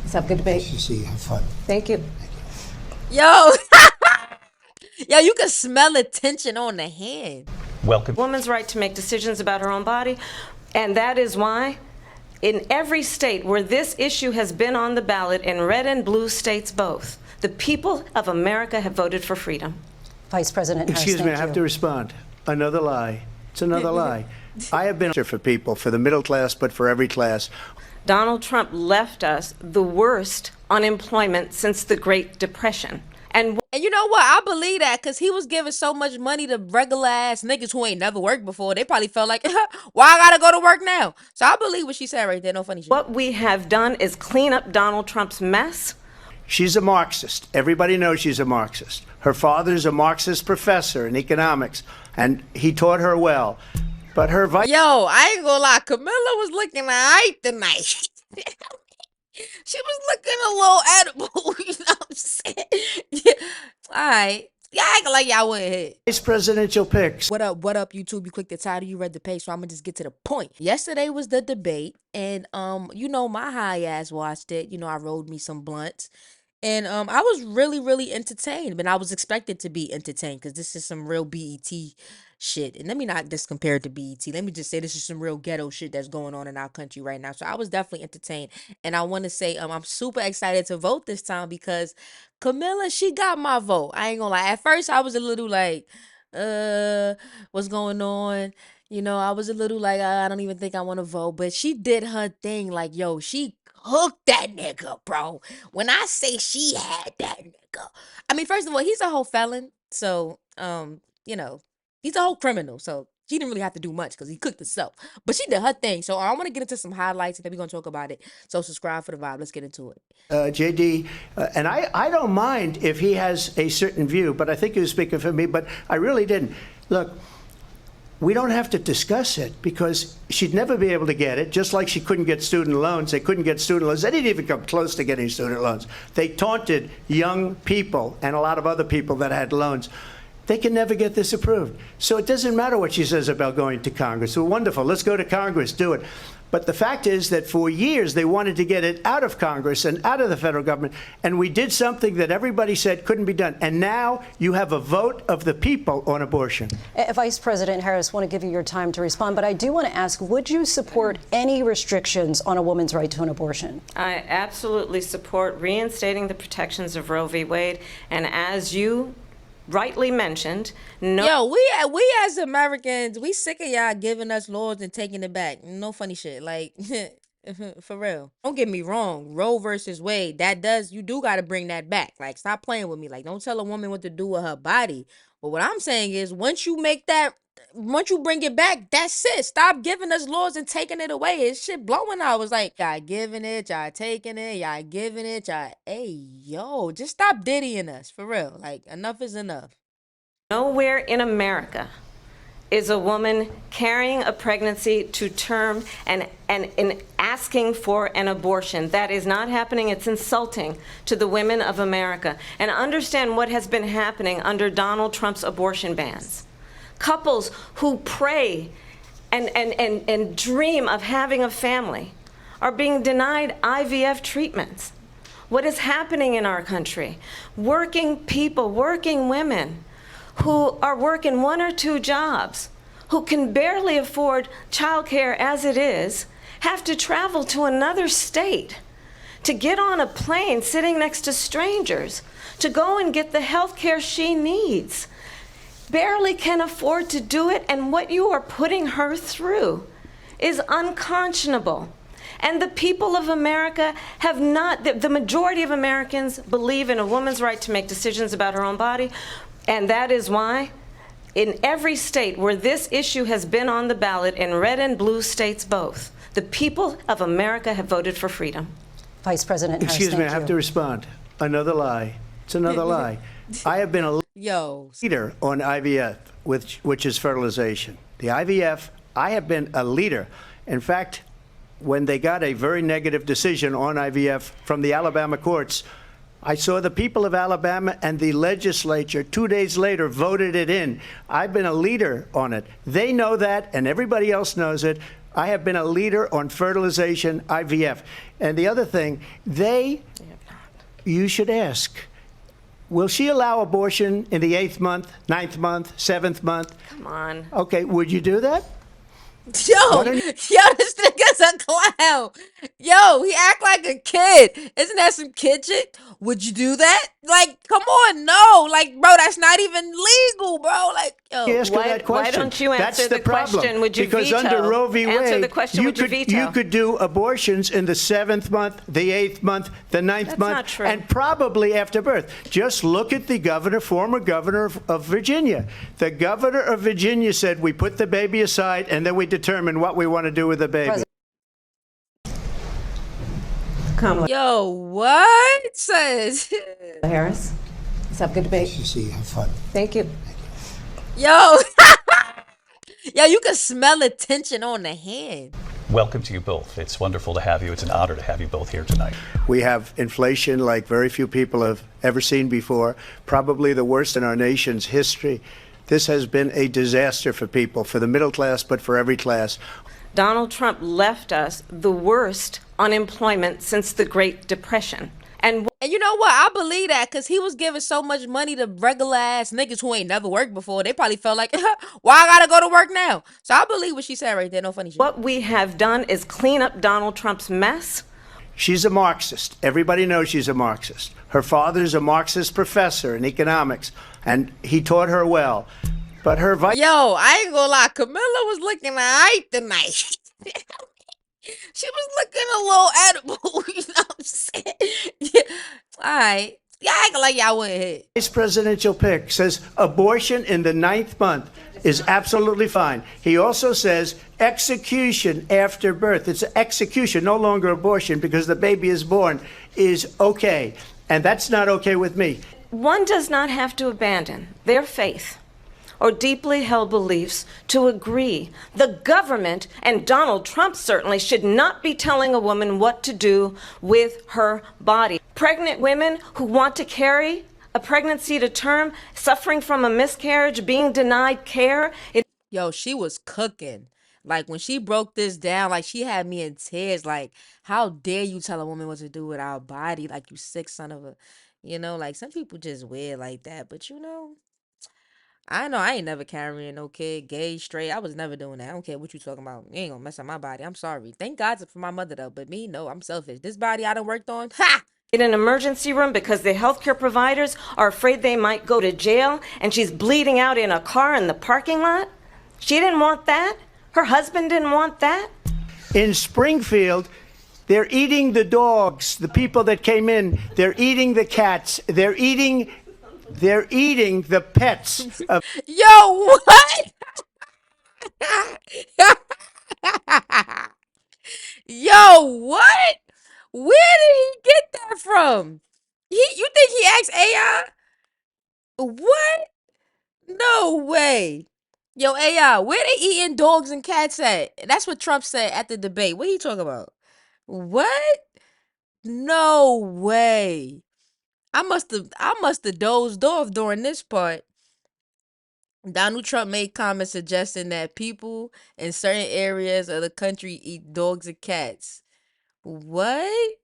Let's have a good debate. You see, have fun. Thank you. Yo, yo, you can smell the tension on the hand. Welcome. Woman's right to make decisions about her own body, and that is why in every state where this issue has been on the ballot, in red and blue states both, the people of America have voted for freedom. Vice President Harris, Excuse me, I thank have you. to respond. Another lie. It's another lie. I have been for people, for the middle class, but for every class. Donald Trump left us the worst unemployment since the Great Depression. And you know what? I believe that because he was giving so much money to regular ass niggas who ain't never worked before. They probably felt like, why I gotta go to work now? So I believe what she said right there. No funny shit. what we have done is clean up Donald Trump's mess. She's a Marxist. Everybody knows she's a Marxist. Her father's a Marxist professor in economics, and he taught her well. But her vice... Yo, I ain't gonna lie. Camilla was looking alright tonight. She was looking a little edible. You know what I'm saying? Yeah. All right. Yeah, I ain't like y'all went ahead. Vice presidential picks. What up, YouTube? You clicked the title, you read the page, so I'm gonna just get to the point. Yesterday was the debate, and you know, my high ass watched it. You know, I rolled me some blunts. And I was really entertained, but I was expected to be entertained because this is some real BET shit. And let me not just compare it to BET. Let me just say this is some real ghetto shit that's going on in our country right now. So I was definitely entertained. And I want to say I'm super excited to vote this time because Camilla, she got my vote. I ain't gonna lie. At first I was a little like, what's going on? You know, I was a little like, I don't even think I want to vote. But she did her thing. Like, yo, she hooked that nigga, bro. When I say she had that nigga, I mean, first of all, he's a whole felon. So, you know, he's a whole criminal. So she didn't really have to do much because he cooked himself. But she did her thing. So I want to get into some highlights and then we're going to talk about it. So subscribe for the vibe. Let's get into it. JD, and I don't mind if he has a certain view, but I think he was speaking for me, but I really didn't. Look, we don't have to discuss it because she'd never be able to get it, just like she couldn't get student loans. They couldn't get student loans. They didn't even come close to getting student loans. They taunted young people and a lot of other people that had loans. They can never get this approved. So it doesn't matter what she says about going to Congress. Well, wonderful. Let's go to Congress. Do it. But the fact is that for years they wanted to get it out of Congress and out of the federal government. And we did something that everybody said couldn't be done. And now you have a vote of the people on abortion. Vice President Harris, want to give you your time to respond, but I do want to ask, would you support any restrictions on a woman's right to an abortion? I absolutely support reinstating the protections of Roe v. Wade. And as you rightly mentioned, Yo, we as Americans, we sick of y'all giving us laws and taking it back. No funny shit. Like, for real. Don't get me wrong. Roe versus Wade, you do got to bring that back. Like, stop playing with me. Like, don't tell a woman what to do with her body. But what I'm saying is, once you bring it back, that's it. Stop giving us laws and taking it away. It's shit blowing. I was like, y'all giving it, y'all taking it, y'all giving it, y'all. Hey, yo, just stop diddying us. For real. Like, enough is enough. nowhere in America is a woman carrying a pregnancy to term and asking for an abortion. That is not happening. It's insulting to the women of America. And understand what has been happening under Donald Trump's abortion bans. Couples who pray and dream of having a family are being denied IVF treatments. What is happening in our country? Working people, working women who are working 1 or 2 jobs, who can barely afford childcare as it is, have to travel to another state to get on a plane sitting next to strangers to go and get the health care she needs. Barely can afford to do it, and what you are putting her through is unconscionable. And the people of America have not, the majority of Americans believe in a woman's right to make decisions about her own body, and that is why in every state where this issue has been on the ballot, in red and blue states both, the people of America have voted for freedom. Vice President Harris, Excuse me, I thank have you. to respond. Another lie. It's another lie. I have been a leader on IVF, which is fertilization. The IVF, I have been a leader. In fact, when they got a very negative decision on IVF from the Alabama courts, I saw the people of Alabama and the legislature 2 days later voted it in. I've been a leader on it. They know that, and everybody else knows it. I have been a leader on fertilization, IVF. And the other thing, you should ask, will she allow abortion in the 8th month, 9th month, 7th month? Come on. Okay, would you do that? Yo, this nigga's a clown. Yo, he act like a kid. Isn't that some kid shit? Would you do that? Like, come on, no. Like, bro, that's not even legal, bro. Like, yo. Ask her that Why question. don't you answer That's the question? problem. Would you because veto? under Roe v. Wade, Answer the question, would you veto? You could do abortions in the 7th month, the 8th month, the 9th That's month, not true. and probably after birth. Just look at the former governor of Virginia. The governor of Virginia said we put the baby aside and then we determine what we want to do with the baby. Kamala Yo, what? Says. Harris. Let's have a good debate. See, have fun. Thank you. Yo. Yo, you can smell the tension on the hand. Welcome to you both. It's wonderful to have you. It's an honor to have you both here tonight. We have inflation like very few people have ever seen before, probably the worst in our nation's history. This has been a disaster for people, for the middle class, but for every class. Donald Trump left us the worst unemployment since the Great Depression. And And you know what? I believe that because he was giving so much money to regular ass niggas who ain't never worked before. They probably felt like, why I gotta go to work now? So I believe what she said right there. No funny shit. what we have done is clean up Donald Trump's mess. She's a Marxist. Everybody knows she's a Marxist. Her father's a Marxist professor in economics, and he taught her well. But her vice Yo, I ain't gonna lie. Camilla was looking alright tonight. She was looking a little edible. You know what I'm saying? Yeah. All right. Yeah, acting like y'all went ahead. presidential pick says abortion in the 9th month is absolutely fine. He also says execution after birth. It's execution, no longer abortion, because the baby is born, is okay. And that's not okay with me. One does not have to abandon their faith or deeply held beliefs to agree. The government, and Donald Trump certainly, should not be telling a woman what to do with her body. Pregnant women who want to carry a pregnancy to term, suffering from a miscarriage, being denied care. Yo, she was cooking. Like, when she broke this down, like, she had me in tears. Like, how dare you tell a woman what to do with our body? Like, you sick son of a... You know, like, some people just weird like that. But, you know... I know I ain't never carrying no kid, gay, straight. I was never doing that. I don't care what you talking about. You ain't gonna mess up my body. I'm sorry. Thank God for my mother though. But me, no, I'm selfish. This body I done worked on, ha! In an emergency room because the healthcare providers are afraid they might go to jail, and she's bleeding out in a car in the parking lot. She didn't want that. Her husband didn't want that. In Springfield, they're eating the dogs, the people that came in. They're eating the cats. They're eating the pets of Yo, what? Yo, what? Where did he get that from? You think he asked AI? What? No way. Yo, AI, where they eating dogs and cats at? That's what Trump said at the debate. What are you talking about? What? No way. I must have dozed off during this part. Donald Trump made comments suggesting that people in certain areas of the country eat dogs and cats. What?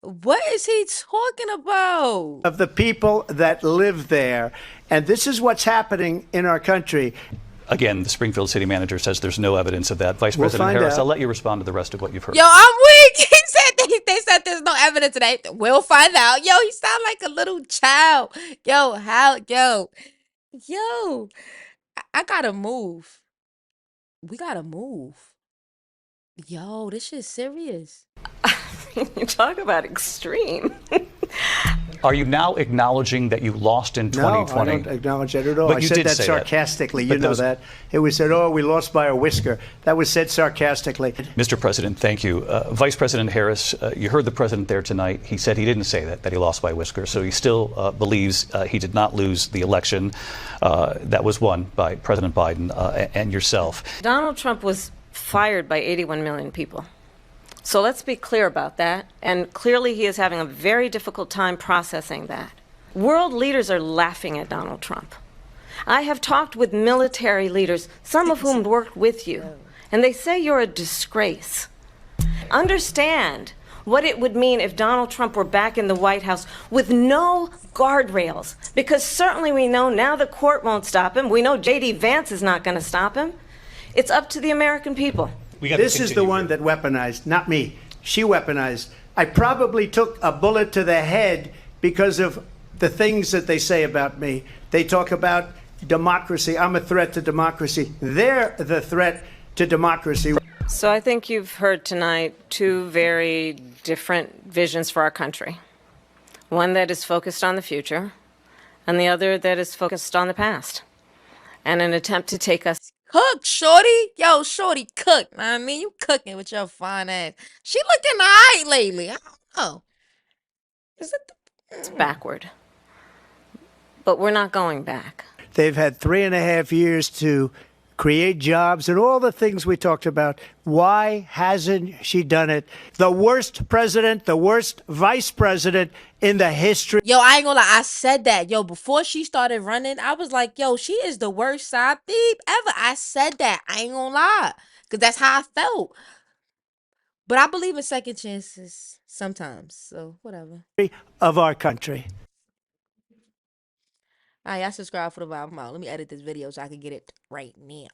What is he talking about? the people that live there. And this is what's happening in our country. Again, the Springfield city manager says there's no evidence of that. Vice We'll President find Harris, out. I'll let you respond to the rest of what you've heard. Yo, I'm weak. He said they said there's no evidence of that. We'll find out. Yo, he sound like a little child. Yo, I gotta move. We gotta move. Yo, this shit's serious. You talk about extreme. Are you now acknowledging that you lost in 2020? No, I don't acknowledge that at all. But I you said did that say that. sarcastically. But You know those- that. It was said, oh, we lost by a whisker. That was said sarcastically. Mr. President, thank you. Vice President Harris, you heard the president there tonight. He said he didn't say that he lost by a whisker. So he still believes he did not lose the election that was won by President Biden and yourself. Donald Trump was fired by 81 million people. So let's be clear about that. And clearly he is having a very difficult time processing that. World leaders are laughing at Donald Trump. I have talked with military leaders, some of whom worked with you, and they say you're a disgrace. Understand what it would mean if Donald Trump were back in the White House with no guardrails, because certainly we know now the court won't stop him. We know J.D. Vance is not going to stop him. It's up to the American people. This is the one that weaponized, not me. She weaponized. I probably took a bullet to the head because of the things that they say about me. They talk about democracy. I'm a threat to democracy. They're the threat to democracy. So I think you've heard tonight two very different visions for our country. One that is focused on the future, and the other that is focused on the past. And an attempt to take us Cook, shorty. Yo, shorty, cook. I mean, you cooking with your fine ass. She looking alright lately. I don't know. Is it backward. But we're not going back. They've had 3.5 years to create jobs and all the things we talked about. Why hasn't she done it? The worst president, the worst vice president in the history. Yo, I ain't gonna lie. I said that. Yo, before she started running, I was like, yo, she is the worst side thief ever. I said that. I ain't gonna lie. Because that's how I felt. But I believe in second chances sometimes. So, whatever. Of our country. All right, y'all subscribe for the vibe. Let me edit this video so I can get it right now.